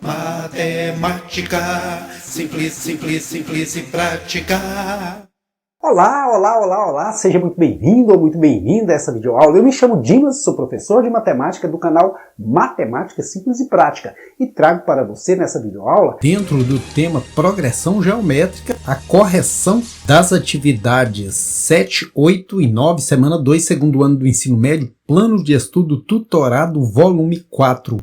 Matemática, simples, simples, simples e prática. Olá, olá, olá, olá! Seja muito bem-vindo ou muito bem-vinda a essa videoaula. Eu me chamo Dimas, sou professor de matemática do canal Matemática Simples e Prática e trago para você nessa videoaula, dentro do tema Progressão Geométrica, a correção das atividades 7, 8 e 9, semana 2, segundo ano do ensino médio, plano de estudo tutorado, volume 4.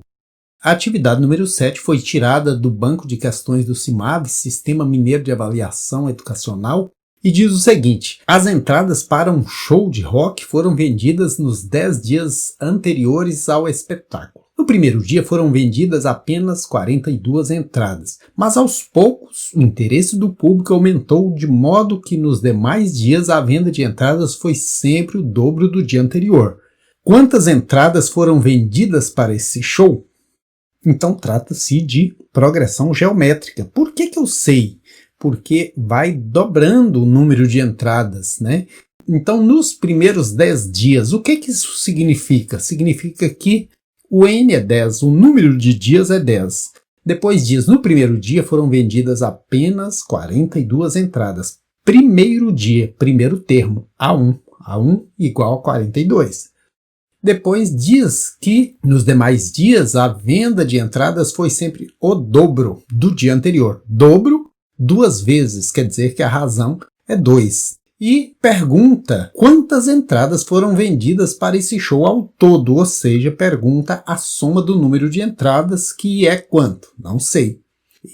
A atividade número 7 foi tirada do banco de questões do CIMAV, Sistema Mineiro de Avaliação Educacional, e diz o seguinte: as entradas para um show de rock foram vendidas nos 10 dias anteriores ao espetáculo. No primeiro dia foram vendidas apenas 42 entradas, mas aos poucos o interesse do público aumentou de modo que nos demais dias a venda de entradas foi sempre o dobro do dia anterior. Quantas entradas foram vendidas para esse show? Então trata-se de progressão geométrica. Por que eu sei? Porque vai dobrando o número de entradas, né? Então, nos primeiros 10 dias, o que isso significa? Significa que o N é 10, o número de dias é 10. Depois diz, no primeiro dia foram vendidas apenas 42 entradas. Primeiro dia, primeiro termo, A1. A1 igual a 42. Depois diz que nos demais dias a venda de entradas foi sempre o dobro do dia anterior. Dobro 2 vezes, quer dizer que a razão é 2. E pergunta quantas entradas foram vendidas para esse show ao todo, ou seja, pergunta a soma do número de entradas, que é quanto? Não sei.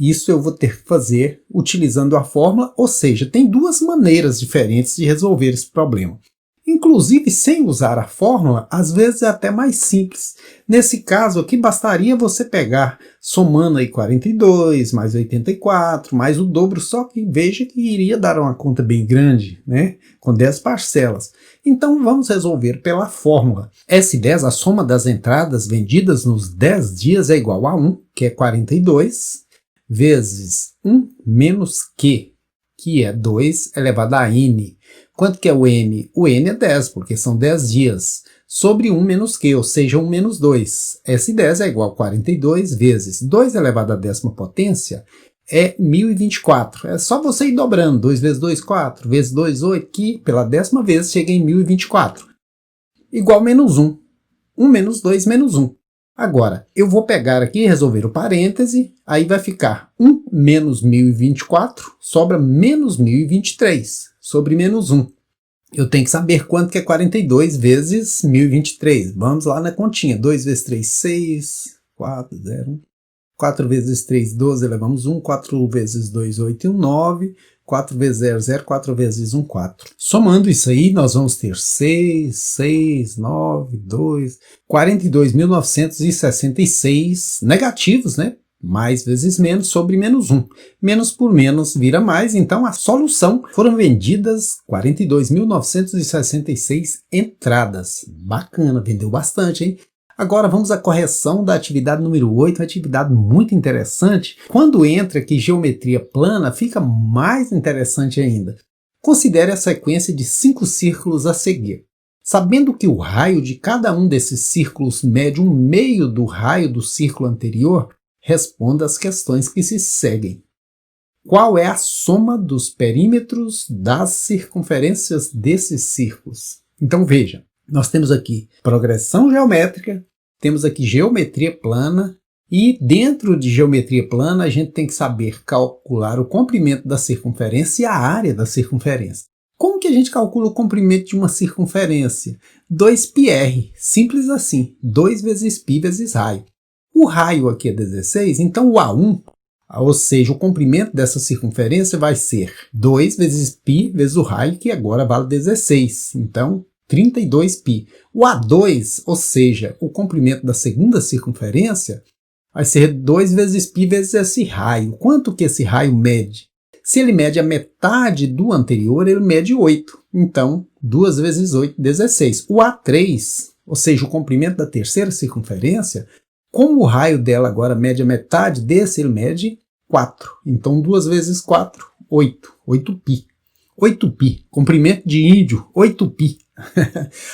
Isso eu vou ter que fazer utilizando a fórmula, ou seja, tem 2 maneiras diferentes de resolver esse problema. Inclusive, sem usar a fórmula, às vezes é até mais simples. Nesse caso aqui, bastaria você pegar, somando aí 42, mais 84, mais o dobro, só que veja que iria dar uma conta bem grande, né? Com 10 parcelas. Então, vamos resolver pela fórmula. S10, a soma das entradas vendidas nos 10 dias é igual a 1, que é 42, vezes 1 menos Q, que é 2 elevado a N. Quanto que é o N? O N é 10, porque são 10 dias, sobre 1 menos Q, ou seja, 1 menos 2. S10 é igual a 42 vezes 2 elevado à 10ª potência, é 1024. É só você ir dobrando, 2 vezes 2, 4, vezes 2, 8, que pela 10ª vez chega em 1024. Igual menos 1. 1 menos 2 menos 1. Agora, eu vou pegar aqui e resolver o parêntese, aí vai ficar 1 menos 1024, sobra menos 1023, sobre menos 1. Eu tenho que saber quanto que é 42 vezes 1023. Vamos lá na continha. 2 vezes 3, 6, 4, 0, 4 vezes 3, 12, levamos 1, 4 vezes 2, 8 e 1, 9, 4 vezes 0, 0, 4 vezes 1, 4. Somando isso aí, nós vamos ter 6, 6, 9, 2, 42.966 negativos, né? Mais vezes menos sobre menos 1. Menos por menos vira mais, então a solução foram vendidas 42.966 entradas. Bacana, vendeu bastante, hein? Agora vamos à correção da atividade número 8, uma atividade muito interessante. Quando entra aqui geometria plana, fica mais interessante ainda. Considere a sequência de 5 círculos a seguir. Sabendo que o raio de cada um desses círculos mede 1/2 do raio do círculo anterior, responda as questões que se seguem. Qual é a soma dos perímetros das circunferências desses círculos? Então veja, nós temos aqui progressão geométrica, temos aqui geometria plana, e dentro de geometria plana a gente tem que saber calcular o comprimento da circunferência e a área da circunferência. Como que a gente calcula o comprimento de uma circunferência? 2πr, simples assim, 2 vezes π vezes raio. O raio aqui é 16, então o A1, ou seja, o comprimento dessa circunferência vai ser 2 vezes π vezes o raio, que agora vale 16, então 32π. O A2, ou seja, o comprimento da segunda circunferência, vai ser 2 vezes π vezes esse raio. Quanto que esse raio mede? Se ele mede a metade do anterior, ele mede 8. Então, 2 vezes 8, 16. O A3, ou seja, o comprimento da terceira circunferência, como o raio dela agora mede a metade desse, ele mede 4. Então, 2 vezes 4, 8. 8π. 8π. Comprimento de índio, 8π.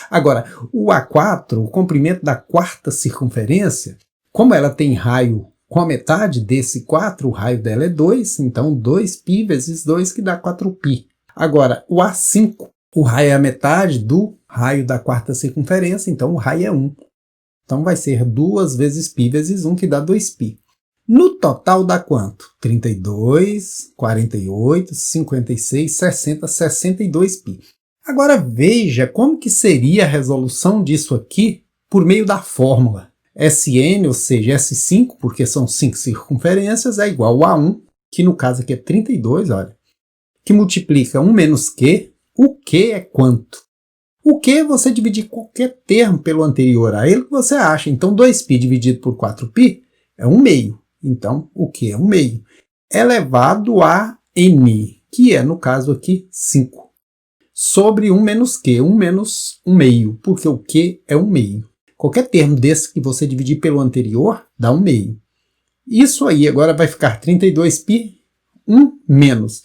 Agora, o A4, o comprimento da quarta circunferência, como ela tem raio com a metade desse 4, o raio dela é 2, então 2π vezes 2 que dá 4π. Agora, o A5, o raio é a metade do raio da quarta circunferência, então o raio é 1. Então vai ser 2 vezes π vezes 1, que dá 2π. No total dá quanto? 32, 48, 56, 60, 62π. Agora veja como que seria a resolução disso aqui por meio da fórmula. Sn, ou seja, S5, porque são 5 circunferências, é igual a 1, que no caso aqui é 32, olha, que multiplica 1 menos Q. O Q é quanto? O Q é você dividir qualquer termo pelo anterior a ele que você acha. Então 2π dividido por 4π é 1 meio. Então o Q é 1 meio. Elevado a N, que é, no caso aqui, 5. Sobre 1 menos Q, 1 menos 1 meio, porque o Q é 1 meio. Qualquer termo desse que você dividir pelo anterior, dá 1 meio. Isso aí agora vai ficar 32π, 1 menos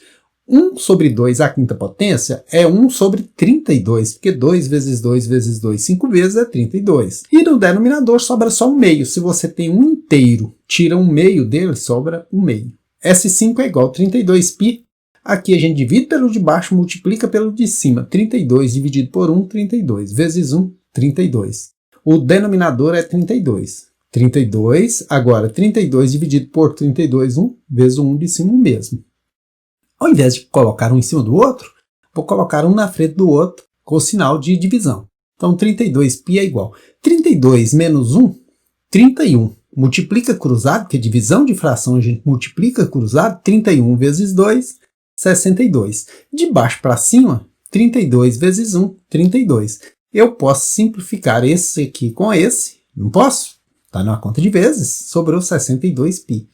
1 sobre 2 à quinta potência é 1 sobre 32, porque 2 vezes 2 vezes 2, 5 vezes é 32. E no denominador sobra só 1 meio. Se você tem um inteiro, tira 1 meio dele, sobra 1 meio. S5 é igual a 32π. Aqui a gente divide pelo de baixo, multiplica pelo de cima. 32 dividido por 1, 32. Vezes 1, 32. O denominador é 32. 32, agora 32 dividido por 32, 1, vezes o 1 de cima o mesmo. Ao invés de colocar um em cima do outro, vou colocar um na frente do outro com o sinal de divisão. Então 32π é igual. 32 menos 1, 31. Multiplica cruzado, que é divisão de fração a gente multiplica cruzado, 31 vezes 2, 62. De baixo para cima, 32 vezes 1, 32. Eu posso simplificar esse aqui com esse, não posso? Está na conta de vezes, sobrou 62π.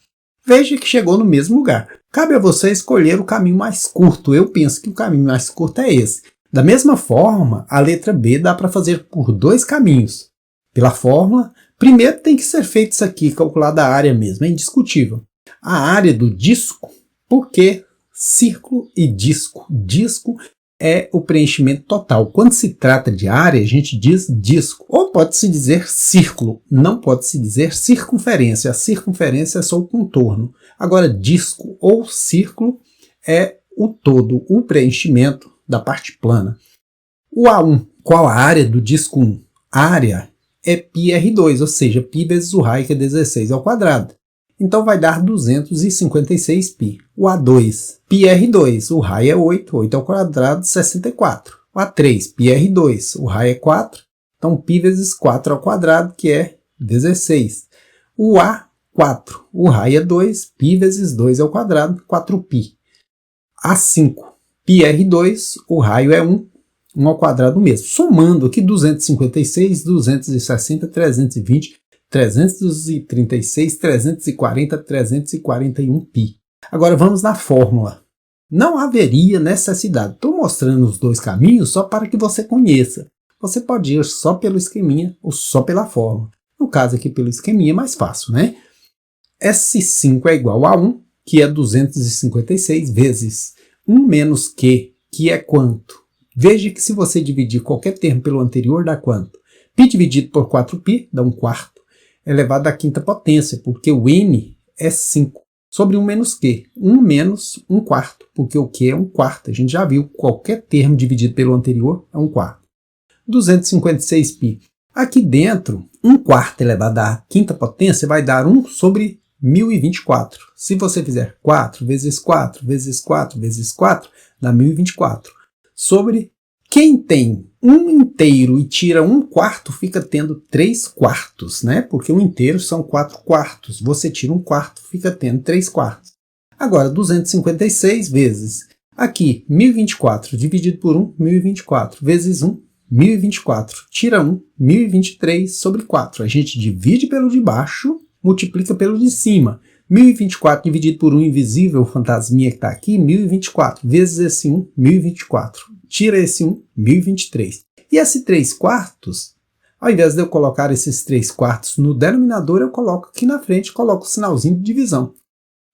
Veja que chegou no mesmo lugar. Cabe a você escolher o caminho mais curto. Eu penso que o caminho mais curto é esse. Da mesma forma, a letra B dá para fazer por 2 caminhos. Pela fórmula, primeiro tem que ser feito isso aqui, calculada a área mesmo, é indiscutível. A área do disco, porque círculo e disco. Disco é o preenchimento total. Quando se trata de área, a gente diz disco. Ou pode-se dizer círculo, não pode-se dizer circunferência. A circunferência é só o contorno. Agora, disco ou círculo é o todo, o preenchimento da parte plana. O A1, qual a área do disco 1? A área é πr2, ou seja, π vezes o raio, que é 16 ao quadrado. Então vai dar 256π. O A2, πr2, o raio é 8, 8 ao quadrado, 64. O A3, πr2, o raio é 4, então π vezes 4 ao quadrado, que é 16. O A4, o raio é 2, π vezes 2 ao quadrado, 4π. A5, πr2, o raio é 1, 1 ao quadrado mesmo. Somando aqui 256, 260, 320, 336, 340, 341π. Agora vamos na fórmula. Não haveria necessidade. Estou mostrando os 2 caminhos só para que você conheça. Você pode ir só pelo esqueminha ou só pela fórmula. No caso aqui pelo esqueminha é mais fácil, né? S5 é igual a 1, que é 256 vezes 1 menos Q, que é quanto? Veja que se você dividir qualquer termo pelo anterior, dá quanto? π dividido por 4π dá 1/4. Elevado à quinta potência, porque o N é 5. Sobre 1 menos Q. 1 menos 1/4, porque o Q é 1/4. A gente já viu, qualquer termo dividido pelo anterior é 1/4. 256π. Aqui dentro, 1/4 elevado à quinta potência vai dar 1 sobre 1024. Se você fizer 4 vezes 4 vezes 4 vezes 4, dá 1024. Sobre quem tem 1 inteiro e tira 1/4, fica tendo 3/4, né? Porque 1 inteiro são 4/4. Você tira 1/4, fica tendo 3/4. Agora, 256 vezes, aqui, 1024 dividido por 1, 1024, vezes 1, 1024. Tira 1, 1023 sobre 4. A gente divide pelo de baixo, multiplica pelo de cima. 1024 dividido por 1 invisível, fantasminha que está aqui, 1024, vezes esse 1, 1024. Tira esse 1, 1023. E esse 3/4, ao invés de eu colocar esses 3/4 no denominador, eu coloco aqui na frente, coloco o sinalzinho de divisão.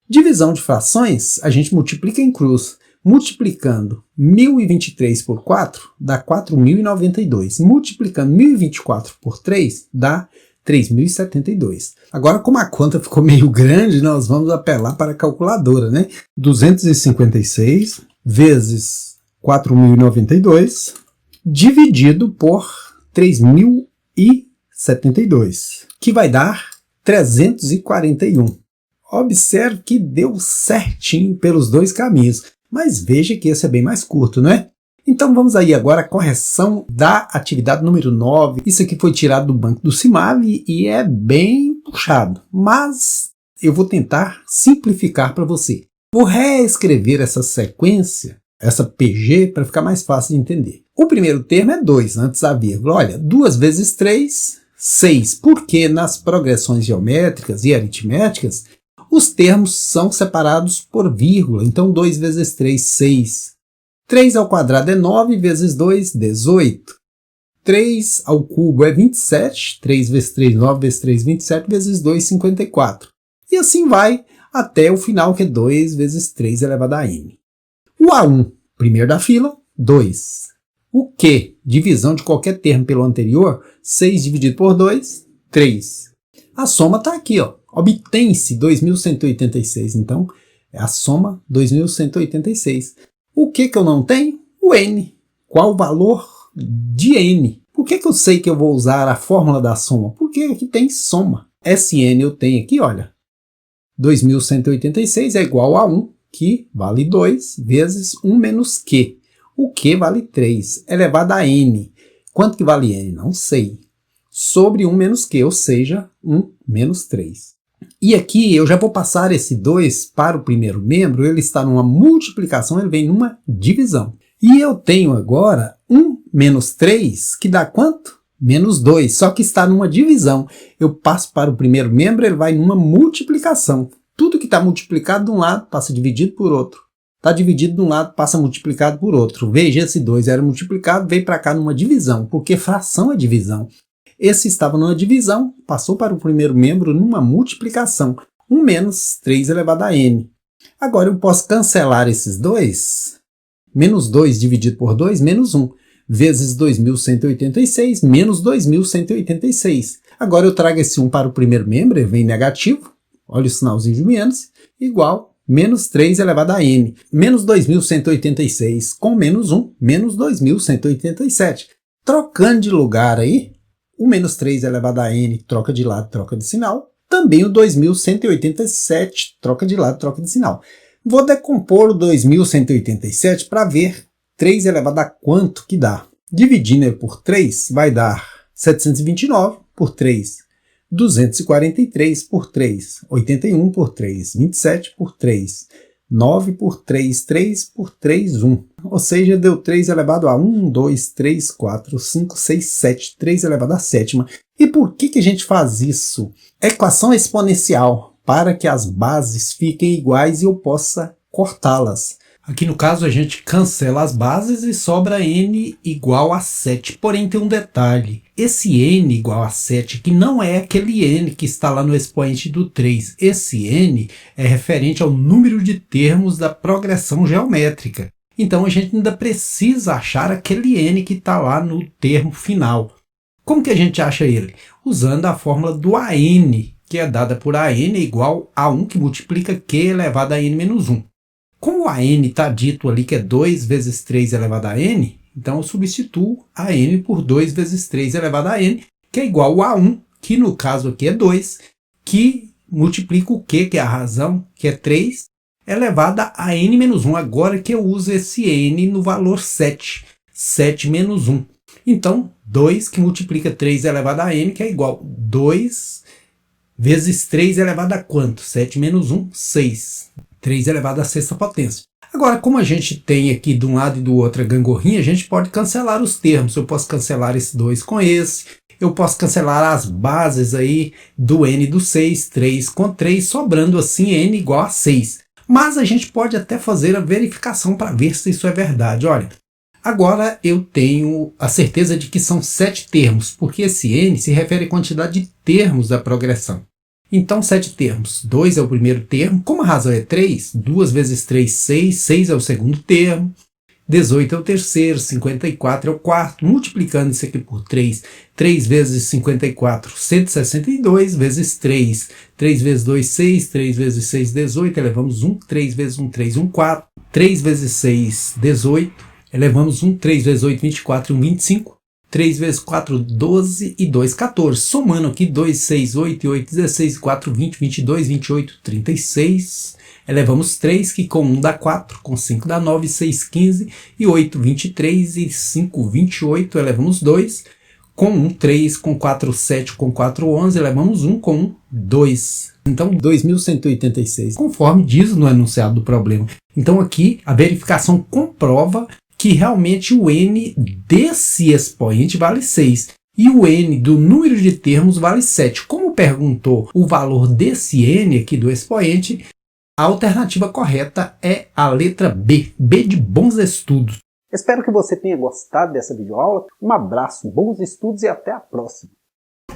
Divisão de frações, a gente multiplica em cruz. Multiplicando 1023 por 4, dá 4.092. Multiplicando 1024 por 3, dá 3.072. Agora, como a conta ficou meio grande, nós vamos apelar para a calculadora, né? 256 vezes 4.092 dividido por 3.072, que vai dar 341. Observe que deu certinho pelos dois caminhos, mas veja que esse é bem mais curto, não é? Então vamos aí agora à correção da atividade número 9. Isso aqui foi tirado do banco do CIMAV e é bem puxado, mas eu vou tentar simplificar para você. Vou reescrever essa sequência, essa PG, para ficar mais fácil de entender. O primeiro termo é 2, antes da vírgula. Olha, 2 vezes 3, 6. Porque nas progressões geométricas e aritméticas, os termos são separados por vírgula. Então, 2 vezes 3, 6. 3 ao quadrado é 9, vezes 2, 18. 3 ao cubo é 27. 3 vezes 3, 9 vezes 3, 27, vezes 2, 54. E assim vai até o final, que é 2 vezes 3 elevado a n. O A1, primeiro da fila, 2. O Q, divisão de qualquer termo pelo anterior, 6 dividido por 2, 3. A soma está aqui, ó. Obtém-se 2.186. Então, é a soma 2.186. O que eu não tenho? O n. Qual o valor de n? Por que eu sei que eu vou usar a fórmula da soma? Porque aqui tem soma. Sn eu tenho aqui, olha. 2.186 é igual a 1, que vale 2, vezes 1 menos q. O q vale 3, elevado a n. Quanto que vale n? Não sei. Sobre 1 menos q, ou seja, 1 menos 3. E aqui eu já vou passar esse 2 para o primeiro membro, ele está numa multiplicação, ele vem numa divisão. E eu tenho agora 1 menos 3, que dá quanto? Menos 2, só que está numa divisão. Eu passo para o primeiro membro, ele vai numa multiplicação. Tudo que está multiplicado de um lado passa dividido por outro. Está dividido de um lado, passa multiplicado por outro. Veja, esse 2 era multiplicado, veio para cá numa divisão, porque fração é divisão. Esse estava numa divisão, passou para o primeiro membro numa multiplicação. 1 menos 3 elevado a n. Agora eu posso cancelar esses dois. Menos 2 dividido por 2, menos 1. Vezes 2.186, menos 2.186. Agora eu trago esse 1 para o primeiro membro, ele vem negativo. Olha o sinalzinho de menos. Igual menos 3 elevado a n. Menos 2.186 com menos 1, menos 2.187. Trocando de lugar aí, o menos 3 elevado a n troca de lado, troca de sinal. Também o 2.187 troca de lado, troca de sinal. Vou decompor o 2.187 para ver 3 elevado a quanto que dá. Dividindo ele por 3 vai dar 729 por 3. 243 por 3, 81 por 3, 27 por 3, 9 por 3, 3 por 3, 1. Ou seja, deu 3 elevado a 1, 2, 3, 4, 5, 6, 7, 3 elevado a sétima. E por que a gente faz isso? Equação exponencial, para que as bases fiquem iguais e eu possa cortá-las. Aqui no caso a gente cancela as bases e sobra n igual a 7. Porém tem um detalhe, esse n igual a 7 que não é aquele n que está lá no expoente do 3. Esse n é referente ao número de termos da progressão geométrica. Então a gente ainda precisa achar aquele n que está lá no termo final. Como que a gente acha ele? Usando a fórmula do AN, que é dada por AN igual a 1 que multiplica q elevado a n menos 1. Como a n está dito ali que é 2 vezes 3 elevado a n, então eu substituo a n por 2 vezes 3 elevado a n, que é igual a 1, que no caso aqui é 2, que multiplica o q, que é a razão, que é 3, elevada a n menos 1. Agora que eu uso esse n no valor 7, 7 menos 1. Então, 2 que multiplica 3 elevado a n, que é igual a 2 vezes 3 elevado a quanto? 7 menos 1, 6. 3 elevado à sexta potência. Agora, como a gente tem aqui de um lado e do outro a gangorrinha, a gente pode cancelar os termos. Eu posso cancelar esse 2 com esse. Eu posso cancelar as bases aí do n do 6, 3 com 3, sobrando assim n igual a 6. Mas a gente pode até fazer a verificação para ver se isso é verdade. Olha, agora eu tenho a certeza de que são 7 termos, porque esse n se refere à quantidade de termos da progressão. Então, 7 termos. 2 é o primeiro termo. Como a razão é 3, 2 vezes 3, 6. 6 é o segundo termo. 18 é o terceiro, 54 é o quarto, multiplicando isso aqui por 3, 3 vezes 54, 162 vezes 3, 3 vezes 2, 6, 3 vezes 6, 18, elevamos 1, 3 vezes 1, 3, 1, 4, 3 vezes 6, 18, elevamos 1, 3 vezes 8, 24 e 1, 25, 3 vezes 4, 12 e 2, 14, somando aqui 2, 6, 8 e 8, 16, 4, 20, 22, 28, 36, elevamos 3, que com 1 dá 4, com 5 dá 9, 6, 15, e 8, 23, e 5, 28, elevamos 2, com 1, 3, com 4, 7, com 4, 11, elevamos 1, com 1, 2. Então, 2.186, conforme diz no enunciado do problema. Então, aqui, a verificação comprova que realmente o n desse expoente vale 6. E o n do número de termos vale 7. Como perguntou o valor desse n aqui do expoente, a alternativa correta é a letra B. B de bons estudos. Espero que você tenha gostado dessa videoaula. Um abraço, bons estudos e até a próxima.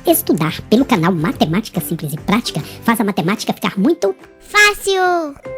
Estudar pelo canal Matemática Simples e Prática faz a matemática ficar muito fácil!